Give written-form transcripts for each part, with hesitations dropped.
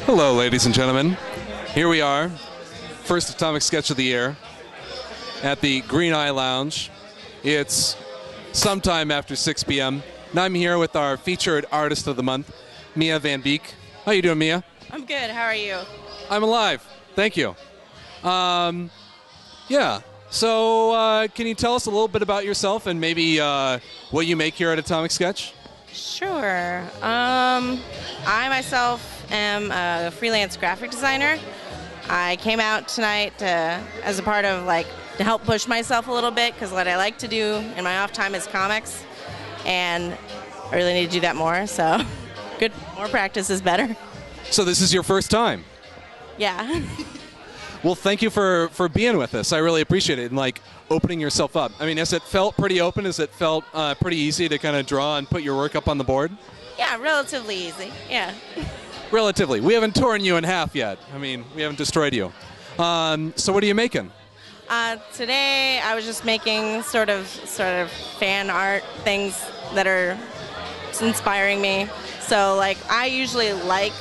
Hello, ladies and gentlemen. Here we are, first Atomic Sketch of the year at the Green Eye Lounge. It's sometime after 6 p.m. and I'm here with our featured artist of the month, Mia Van Beek. How you doing, Mia? I'm good. How are you? I'm alive. Thank you. Yeah. So can you tell us a little bit about yourself and maybe what you make here at Atomic Sketch? Sure. I myself am a freelance graphic designer. I came out tonight as a part of to help push myself a little bit because what I like to do in my off time is comics, and I really need to do that more. So, more practice is better. So this is your first time? Yeah. Well, thank you for being with us. I really appreciate it and opening yourself up. I mean, has it felt pretty open? Has it felt pretty easy to kind of draw and put your work up on the board? Yeah, relatively easy. Yeah. Relatively. We haven't torn you in half yet. I mean, we haven't destroyed you. So what are you making? Today I was just making sort of fan art things that are inspiring me. So I usually like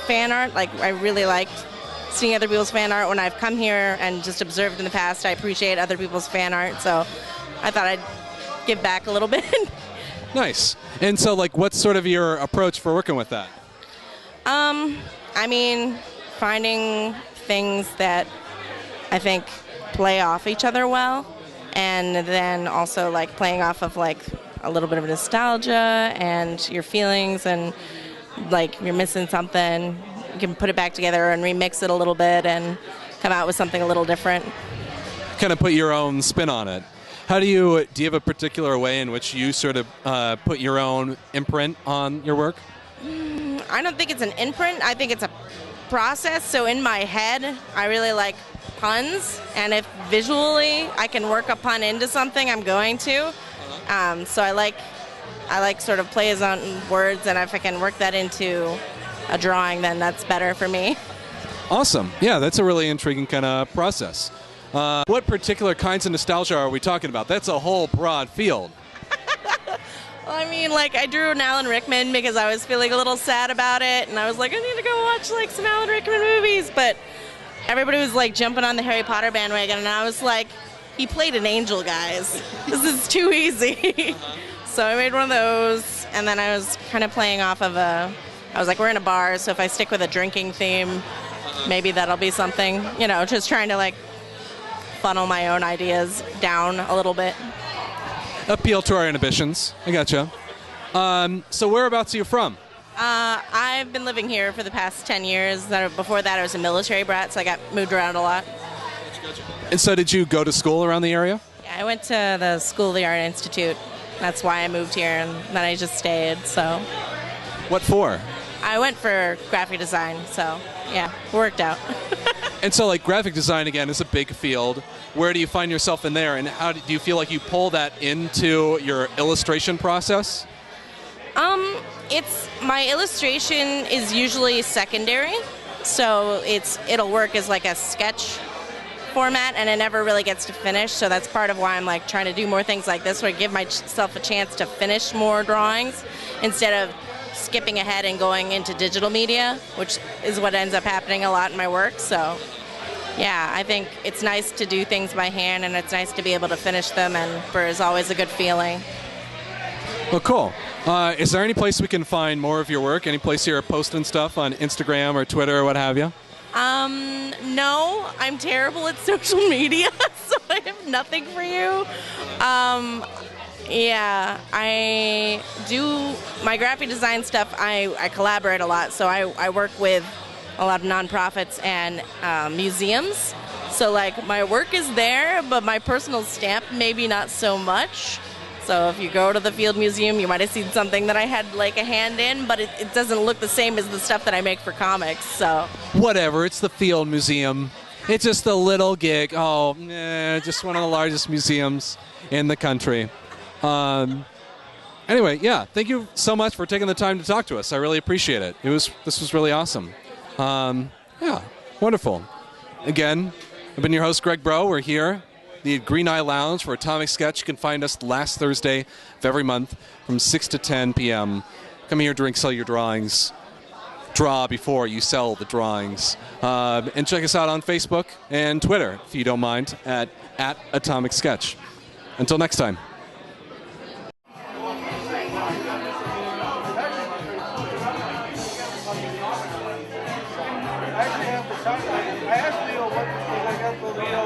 fan art. I really liked seeing other people's fan art when I've come here and just observed in the past. I appreciate other people's fan art, so I thought I'd give back a little bit. Nice. And so what's sort of your approach for working with that? I mean, finding things that I think play off each other well, and then also playing off of a little bit of nostalgia and your feelings, and you're missing something, you can put it back together and remix it a little bit and come out with something a little different. Kind of put your own spin on it. How do you have a particular way in which you sort of put your own imprint on your work? I don't think it's an imprint. I think it's a process. So in my head, I really like puns, and if visually I can work a pun into something, I'm going to. So I like sort of plays on words, and if I can work that into a drawing, then that's better for me. Awesome. Yeah, that's a really intriguing kind of process. What particular kinds of nostalgia are we talking about? That's a whole broad field. Well, I mean, I drew an Alan Rickman because I was feeling a little sad about it, and I was I need to go watch some Alan Rickman movies, but everybody was jumping on the Harry Potter bandwagon, and I was he played an angel, guys. This is too easy. So I made one of those, and then I was kind of playing off of I was we're in a bar, so if I stick with a drinking theme, maybe that'll be something, just trying to funnel my own ideas down a little bit. Appeal to our inhibitions. I gotcha. So whereabouts are you from? I've been living here for the past 10 years. Before that, I was a military brat, so I got moved around a lot. And so did you go to school around the area? Yeah, I went to the School of the Art Institute. That's why I moved here, and then I just stayed, so. What for? I went for graphic design, so yeah, worked out. And so graphic design, again, is a big field. Where do you find yourself in there, and how do you feel you pull that into your illustration process? My illustration is usually secondary, so it'll work as a sketch format, and it never really gets to finish, so that's part of why I'm trying to do more things like this, where I give myself a chance to finish more drawings instead of skipping ahead and going into digital media, which is what ends up happening a lot in my work. So yeah, I think it's nice to do things by hand, and it's nice to be able to finish them, and there's always a good feeling. Well, cool. Is there any place we can find more of your work? Any place you're posting stuff on Instagram or Twitter or what have you? No, I'm terrible at social media, so I have nothing for you. Yeah, I do my graphic design stuff. I collaborate a lot, so I work with a lot of nonprofits and museums. So my work is there, but my personal stamp maybe not so much. So if you go to the Field Museum, you might have seen something that I had a hand in, but it doesn't look the same as the stuff that I make for comics. So whatever, it's the Field Museum. It's just a little gig. Oh, just one of the largest museums in the country. Anyway, yeah, thank you so much for taking the time to talk to us. I really appreciate it. This was really awesome. Yeah, wonderful. Again, I've been your host, Greg Bro. We're here the Green Eye Lounge for Atomic Sketch. You can find us last Thursday of every month from 6 to 10 p.m. Come here during Sell Your Drawings. Draw before you sell the drawings. And check us out on Facebook and Twitter, if you don't mind, at Atomic Sketch. Until next time. I asked Leo what, because I got the Leo